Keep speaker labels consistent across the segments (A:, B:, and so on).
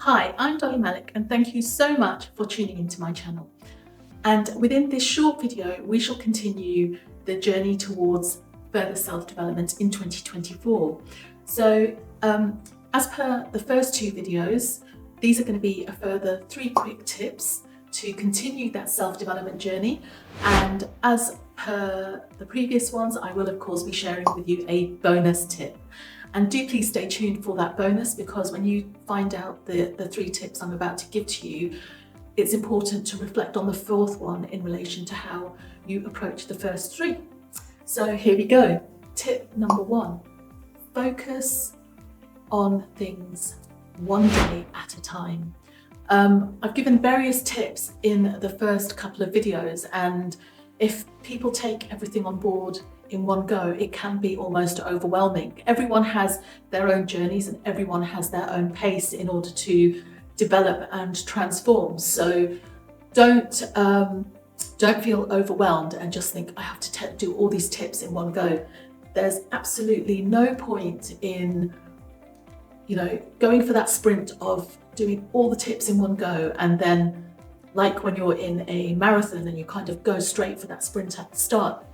A: Hi, I'm Dolly Malik and thank you so much for tuning into my channel. And within this short video, we shall continue the journey towards further self-development in 2024. So as per the first two videos, these are going to be a further 3 quick tips to continue that self-development journey. And as per the previous ones, I will of course be sharing with you a bonus tip. And do please stay tuned for that bonus, because when you find out the 3 tips I'm about to give to you, it's important to reflect on the 4th one in relation to how you approach the first 3. So here we go. Tip number 1, focus on things one day at a time. I've given various tips in the first couple of videos, and if people take everything on board in one go, it can be almost overwhelming. Everyone has their own journeys and everyone has their own pace in order to develop and transform. So don't feel overwhelmed and just think I have to do all these tips in one go. There's absolutely no point in going for that sprint of doing all the tips in one go, and then like when you're in a marathon and you kind of go straight for that sprint at the start,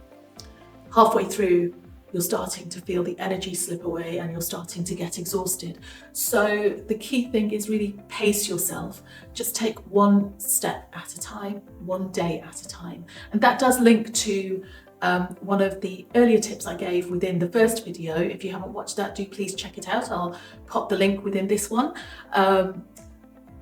A: halfway through you're starting to feel the energy slip away and you're starting to get exhausted. So the key thing is really pace yourself. Just take one step at a time, one day at a time. And that does link to one of the earlier tips I gave within the first video. If you haven't watched that, do please check it out. I'll pop the link within this one.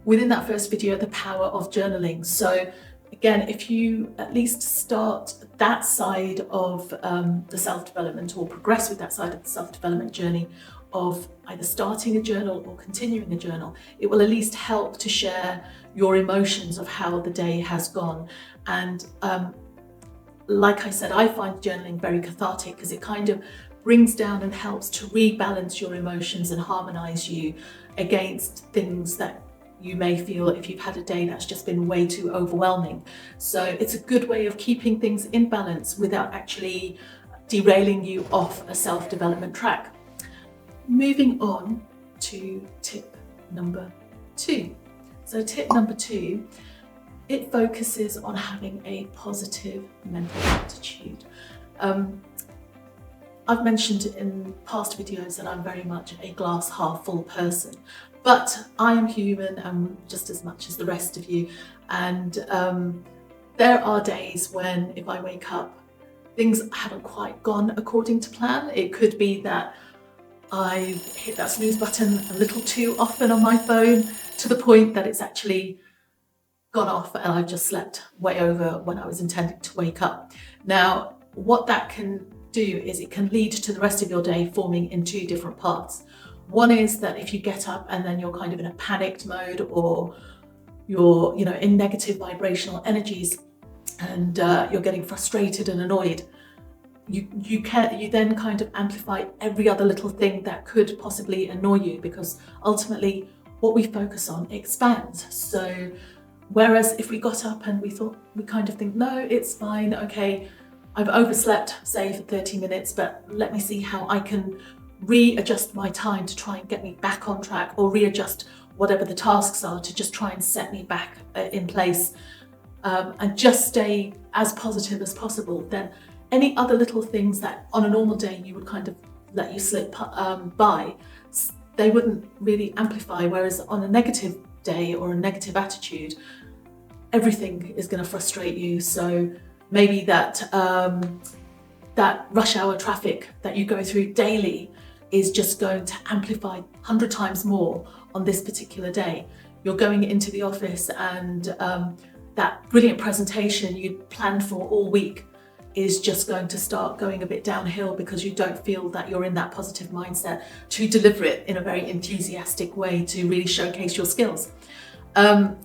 A: Within that first video, the power of journaling. So again, if you at least start that side of the self-development, or progress with that side of the self-development journey of either starting a journal or continuing a journal, it will at least help to share your emotions of how the day has gone. And like I said, I find journaling very cathartic because it kind of brings down and helps to rebalance your emotions and harmonize you against things that you may feel if you've had a day that's just been way too overwhelming. So it's a good way of keeping things in balance without actually derailing you off a self-development track. Moving on to tip number 2. So tip number 2, it focuses on having a positive mental attitude. I've mentioned in past videos that I'm very much a glass half full person, but I am human just as much as the rest of you. And there are days when if I wake up, things haven't quite gone according to plan. It could be that I hit that snooze button a little too often on my phone, to the point that it's actually gone off and I've just slept way over when I was intending to wake up. Now, what that can do is it can lead to the rest of your day forming in 2 different parts. One is that if you get up and then you're kind of in a panicked mode, or you're in negative vibrational energies, and you're getting frustrated and annoyed, you then kind of amplify every other little thing that could possibly annoy you, because ultimately what we focus on expands. So whereas if we got up and we kind of think, no, it's fine, okay, I've overslept, say, for 30 minutes, but let me see how I can readjust my time to try and get me back on track, or readjust whatever the tasks are to just try and set me back in place, and just stay as positive as possible. Then any other little things that on a normal day you would kind of let you slip by, they wouldn't really amplify. Whereas on a negative day or a negative attitude, everything is going to frustrate you. So maybe that rush hour traffic that you go through daily is just going to amplify 100 times more on this particular day. You're going into the office and that brilliant presentation you'd planned for all week is just going to start going a bit downhill, because you don't feel that you're in that positive mindset to deliver it in a very enthusiastic way to really showcase your skills.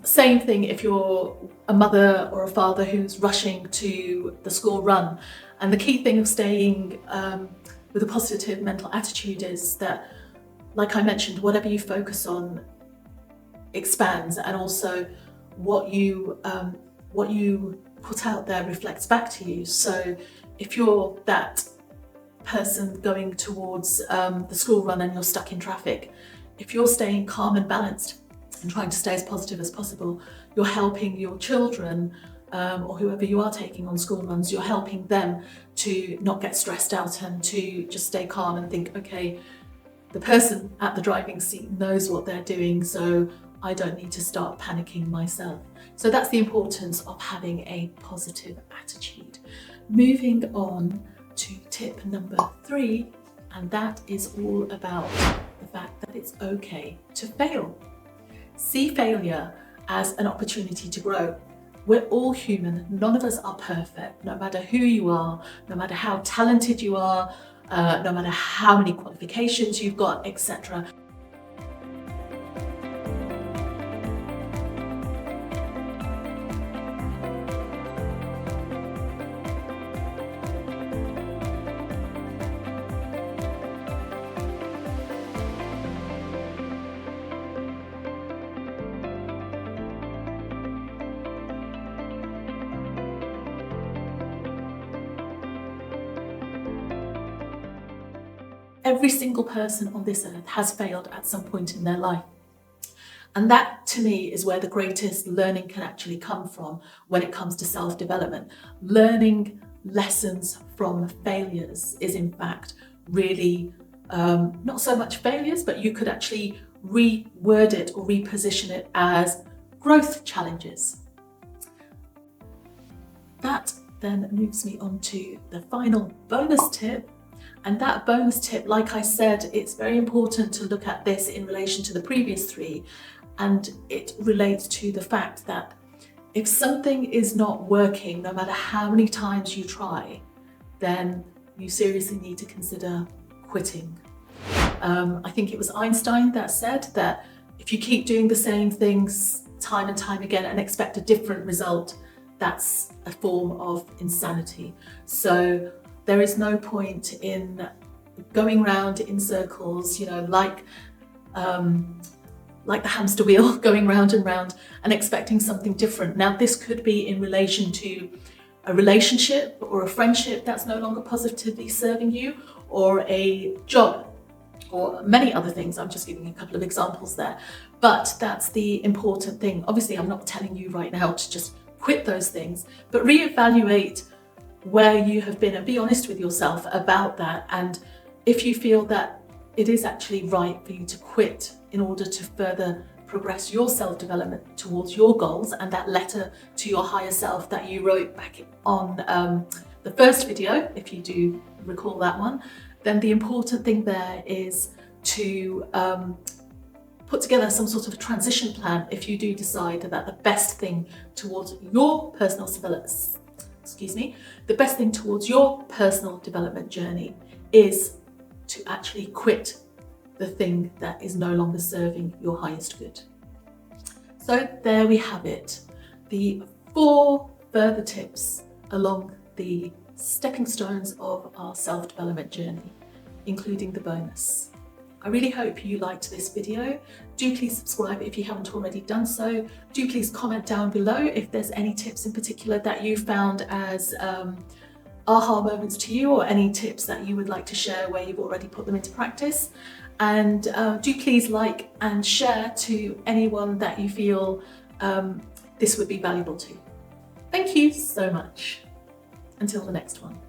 A: Same thing if you're a mother or a father who's rushing to the school run. And the key thing of staying with a positive mental attitude is that, like I mentioned, whatever you focus on expands, and also what you put out there reflects back to you. So if you're that person going towards the school run and you're stuck in traffic, if you're staying calm and balanced and trying to stay as positive as possible, you're helping your children or whoever you are taking on school runs, you're helping them to not get stressed out and to just stay calm and think, okay, the person at the driving seat knows what they're doing, so I don't need to start panicking myself. So that's the importance of having a positive attitude. Moving on to tip number 3, and that is all about the fact that it's okay to fail. See failure as an opportunity to grow. We're all human, none of us are perfect, no matter who you are, no matter how talented you are, no matter how many qualifications you've got, etc. Every single person on this earth has failed at some point in their life. And that, to me, is where the greatest learning can actually come from when it comes to self-development. Learning lessons from failures is, in fact, really not so much failures, but you could actually reword it or reposition it as growth challenges. That then moves me on to the final bonus tip. And that bonus tip, like I said, it's very important to look at this in relation to the previous 3. And it relates to the fact that if something is not working, no matter how many times you try, then you seriously need to consider quitting. I think it was Einstein that said that if you keep doing the same things time and time again and expect a different result, that's a form of insanity. So there is no point in going round in circles, like the hamster wheel, going round and round and expecting something different. Now, this could be in relation to a relationship or a friendship that's no longer positively serving you, or a job, or many other things. I'm just giving a couple of examples there. But that's the important thing. Obviously, I'm not telling you right now to just quit those things, but reevaluate where you have been and be honest with yourself about that. And if you feel that it is actually right for you to quit in order to further progress your self-development towards your goals, and that letter to your higher self that you wrote back on the first video, if you do recall that one, then the important thing there is to put together some sort of transition plan if you do decide that the best thing towards your personal development, the best thing towards your personal development journey is to actually quit the thing that is no longer serving your highest good. So there we have it, the 4 further tips along the stepping stones of our self-development journey, including the bonus. I really hope you liked this video. Do please subscribe if you haven't already done so. Do please comment down below if there's any tips in particular that you found as aha moments to you, or any tips that you would like to share where you've already put them into practice. And do please like and share to anyone that you feel this would be valuable to. Thank you so much. Until the next one.